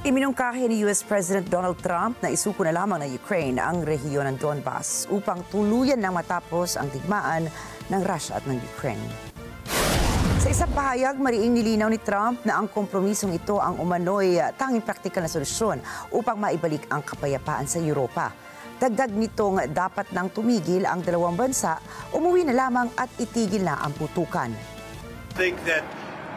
Iminungkahi ni US President Donald Trump na isuko na lamang ng Ukraine ang rehiyon ng Donbas upang tuluyan nang matapos ang digmaan ng Russia at ng Ukraine. Sa isang pahayag, mariing nilinaw ni Trump na ang kompromisong ito ang umano'y tanging praktikal na solusyon upang maibalik ang kapayapaan sa Europa. Dagdag nitong dapat nang tumigil ang dalawang bansa, umuwi na lamang at itigil na ang putukan.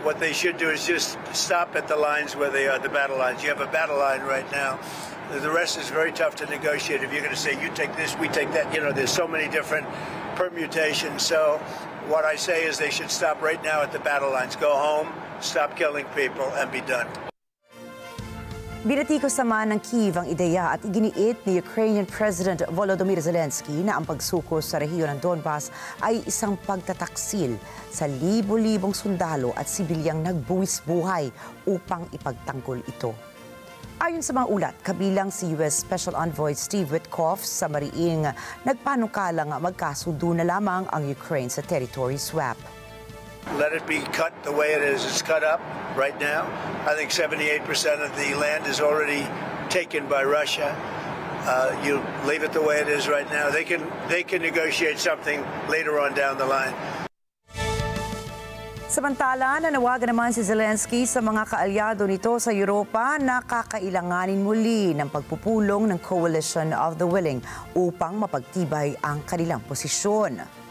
What they should do is just stop at the lines where they are, the battle lines. You have a battle line right now. The rest is very tough to negotiate. If you're going to say, you take this, we take that, there's so many different permutations. So what I say is they should stop right now at the battle lines. Go home, stop killing people, and be done. Binatikos naman ng Kyiv ang ideya at iginiit ni Ukrainian President Volodymyr Zelensky na ang pagsuko sa rehiyon ng Donbas ay isang pagtataksil sa libo-libong sundalo at sibilyang nagbuwis buhay upang ipagtanggol ito. Ayon sa mga ulat, kabilang si US Special Envoy Steve Witkoff sa mariing nagpanukalang magkasundo na lamang ang Ukraine sa territory swap. Let it be cut the way it is. It's cut up right now. I think 78% of the land is already taken by Russia. You leave it the way it is right now. They can negotiate something later on down the line. Samantala, nanawagan naman si Zelensky sa mga kaalyado nito sa Europa na kakailanganin muli ng pagpupulong ng Coalition of the Willing upang mapagtibay ang kanilang posisyon.